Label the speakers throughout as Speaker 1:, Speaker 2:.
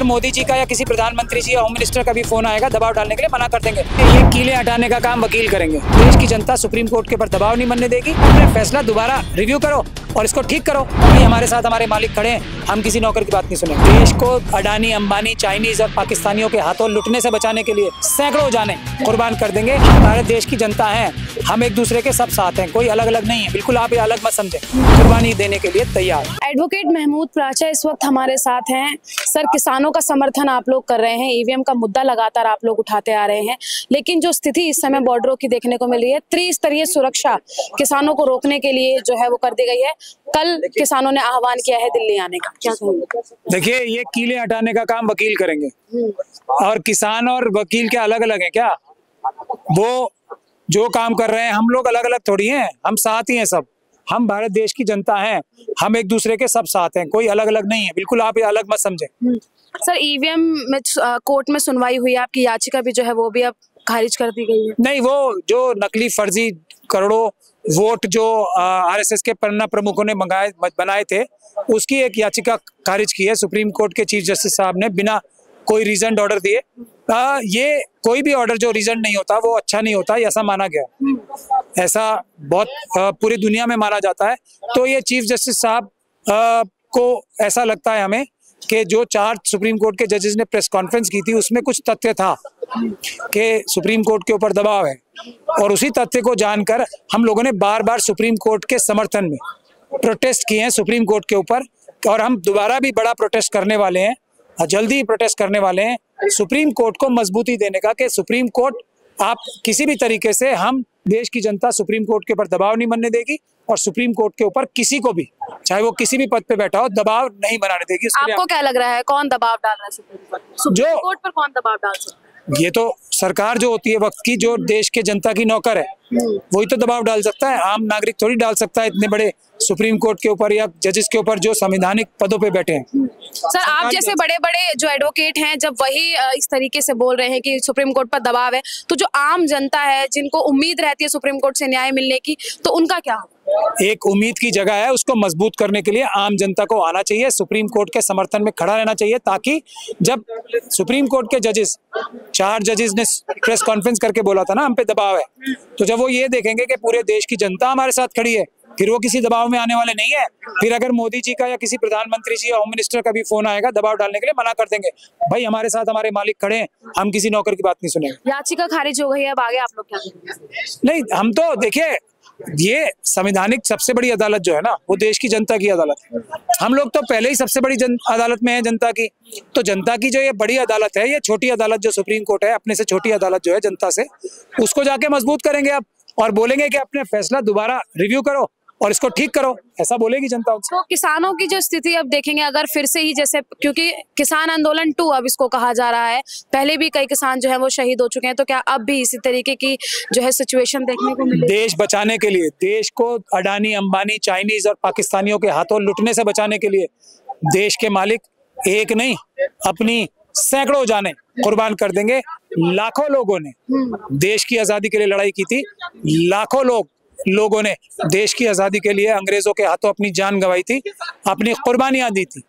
Speaker 1: अगर मोदी जी का या किसी प्रधानमंत्री जी या होम मिनिस्टर का भी फोन आएगा दबाव डालने के लिए मना कर देंगे। ये कीलें हटाने का काम वकील करेंगे। देश की जनता सुप्रीम कोर्ट के ऊपर दबाव नहीं बनने देगी। अपना फैसला दोबारा रिव्यू करो और इसको ठीक करो। भाई हमारे साथ हमारे मालिक खड़े हैं, हम किसी नौकर की बात नहीं सुनेंगे। देश को अडानी, अंबानी, चाइनीज और पाकिस्तानियों के हाथों लुटने से बचाने के लिए सैकड़ों जाने कुर्बान कर देंगे। हम भारत देश की जनता है, हम एक दूसरे के सब साथ हैं, कोई अलग अलग नहीं है। बिल्कुल आप ये अलग मत समझें, कुर्बानी देने के लिए तैयार।
Speaker 2: एडवोकेट महमूद प्राचा इस वक्त हमारे साथ हैं। सर, किसानों का समर्थन आप लोग कर रहे हैं, ईवीएम का मुद्दा लगातार आप लोग उठाते आ रहे हैं, लेकिन जो स्थिति इस समय बॉर्डरों की देखने को मिल रही है, त्रिस्तरीय सुरक्षा किसानों को रोकने के लिए जो है वो कर दी गई है। कल किसानों ने आह्वान किया है दिल्ली आने का, क्या कहेंगे?
Speaker 1: देखिए, ये कीलें हटाने का काम वकील करेंगे और किसान और वकील क्या अलग अलग हैं क्या? वो जो काम कर रहे हैं, हम लोग अलग अलग थोड़ी हैं, हम साथ ही हैं सब। हम भारत देश की जनता हैं, हम एक दूसरे के सब साथ हैं, कोई अलग अलग नहीं है। बिल्कुल आप ये अलग मत समझें।
Speaker 2: सर, ईवीएम में कोर्ट में सुनवाई हुई, आपकी याचिका भी जो है वो भी अब खारिज कर दी गई है।
Speaker 1: नहीं, वो जो नकली फर्जी करोड़ों वोट जो आरएसएस के पन्ना प्रमुखों ने बनाए थे, उसकी एक याचिका खारिज की है सुप्रीम कोर्ट के चीफ जस्टिस साहब ने, बिना कोई रीजन ऑर्डर दिए। ये कोई भी ऑर्डर जो रीजन नहीं होता वो अच्छा नहीं होता, ऐसा माना गया। ऐसा बहुत पूरी दुनिया में माना जाता है। तो ये चीफ जस्टिस साहब को ऐसा लगता है हमें कि जो 4 सुप्रीम कोर्ट के जजेस ने प्रेस कॉन्फ्रेंस की थी उसमें कुछ तथ्य था कि सुप्रीम कोर्ट के ऊपर दबाव है, और उसी तथ्य को जानकर हम लोगों ने बार बार सुप्रीम कोर्ट के समर्थन में प्रोटेस्ट किए हैं सुप्रीम कोर्ट के ऊपर, और हम दोबारा भी बड़ा प्रोटेस्ट करने वाले हैं, जल्दी ही प्रोटेस्ट करने वाले हैं सुप्रीम कोर्ट को मजबूती देने का, कि सुप्रीम कोर्ट आप किसी भी तरीके से, हम देश की जनता सुप्रीम कोर्ट के ऊपर दबाव नहीं बनने देगी, और सुप्रीम कोर्ट के ऊपर किसी को भी, चाहे वो किसी भी पद पे बैठा हो, दबाव नहीं बनाने देगी।
Speaker 2: आपको क्या लग रहा है, कौन दबाव डाल रहा है सुप्रीम कोर्ट पर? कौन दबाव डाल सकता है?
Speaker 1: ये तो सरकार जो होती है वक्त की, जो देश के जनता की नौकर है, वही तो दबाव डाल सकता है। आम नागरिक थोड़ी डाल सकता है इतने बड़े सुप्रीम कोर्ट के ऊपर या जजेस के ऊपर जो संवैधानिक पदों पे बैठे हैं।
Speaker 2: सर, आप जैसे बड़े बड़े जो एडवोकेट हैं, जब वही इस तरीके से बोल रहे हैं कि सुप्रीम कोर्ट पर दबाव है, तो जो आम जनता है जिनको उम्मीद रहती है सुप्रीम कोर्ट से न्याय मिलने की, तो उनका क्या होगा?
Speaker 1: एक उम्मीद की जगह है, उसको मजबूत करने के लिए आम जनता को आना चाहिए, सुप्रीम कोर्ट के समर्थन में खड़ा रहना चाहिए, ताकि जब सुप्रीम कोर्ट के जजेस, 4 जजेस ने प्रेस कॉन्फ्रेंस करके बोला था ना हम पे दबाव है, तो जब वो ये देखेंगे कि पूरे देश की जनता हमारे साथ खड़ी है, फिर वो किसी दबाव में आने वाले नहीं है। फिर अगर मोदी जी का या किसी प्रधानमंत्री जी या होम मिनिस्टर का भी फोन आएगा दबाव डालने के लिए, मना कर देंगे। भाई हमारे साथ हमारे मालिक खड़े हैं, हम किसी नौकर की बात नहीं सुनेंगे।
Speaker 2: याचिका खारिज हो गई है, अब आगे आप लोग क्या करेंगे?
Speaker 1: नहीं, हम तो देखिए, ये संवैधानिक सबसे बड़ी अदालत जो है ना, वो देश की जनता की अदालत है। हम लोग तो पहले ही सबसे बड़ी अदालत में है जनता की, तो जनता की जो ये बड़ी अदालत है, ये छोटी अदालत जो सुप्रीम कोर्ट है, अपने से छोटी अदालत जो है जनता से, उसको जाके मजबूत करेंगे अब, और बोलेंगे कि अपने फैसला दोबारा रिव्यू करो और इसको ठीक करो, ऐसा बोलेगी जनता उनसे।
Speaker 2: तो किसानों की जो स्थिति अब देखेंगे, अगर फिर से ही जैसे, क्योंकि किसान आंदोलन 2 अब इसको कहा जा रहा है, पहले भी कई किसान जो है वो शहीद हो चुके हैं, तो क्या अब भी इसी तरीके की जो है सिचुएशन देखने को मिलेगी?
Speaker 1: देश बचाने के लिए, देश को अडानी, अंबानी, चाइनीज और पाकिस्तानियों के हाथों लुटने से बचाने के लिए, देश के मालिक एक नहीं, अपनी सैकड़ों जाने कुर्बान कर देंगे। लाखों लोगों ने देश की आजादी के लिए लड़ाई की थी, लाखों लोगों ने देश की आजादी के लिए अंग्रेजों के हाथों अपनी जान गंवाई थी, अपनी कुर्बानियां दी थी।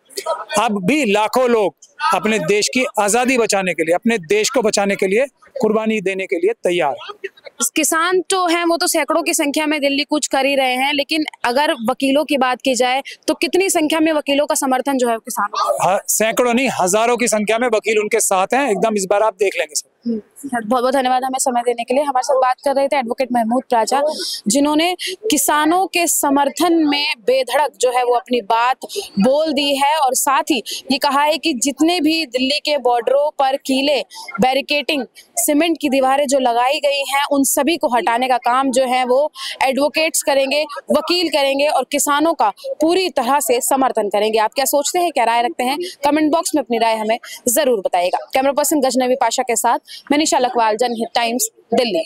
Speaker 1: अब भी लाखों लोग अपने देश की आजादी बचाने के लिए, अपने देश को बचाने के लिए कुर्बानी देने के लिए तैयार है।
Speaker 2: किसान जो हैं वो तो सैकड़ों की संख्या में दिल्ली कूच कर ही रहे हैं, लेकिन अगर वकीलों की बात की जाए तो कितनी संख्या में वकीलों का समर्थन जो है किसानों को?
Speaker 1: सैकड़ों नहीं, हजारों की संख्या में वकील उनके साथ हैं एकदम। इस बार आप देख लेंगे सर।
Speaker 2: बहुत बहुत धन्यवाद हमें समय देने के लिए। हमारे साथ बात कर रहे थे एडवोकेट महमूद प्राचा, जिन्होंने किसानों के समर्थन में बेधड़क जो है वो अपनी बात बोल दी है, और साथ ही ये कहा है कि जितने भी दिल्ली के बॉर्डरों पर कीले, बैरिकेटिंग, सीमेंट की दीवारें जो लगाई गई हैं, उन सभी को हटाने का काम जो है वो एडवोकेट्स करेंगे, वकील करेंगे, और किसानों का पूरी तरह से समर्थन करेंगे। आप क्या सोचते हैं, क्या राय रखते हैं? कमेंट बॉक्स में अपनी राय हमें जरूर बताइएगा। कैमरा पर्सन गजनवी पाशा के साथ मैं निशा लखवाल, जनहित टाइम्स, दिल्ली।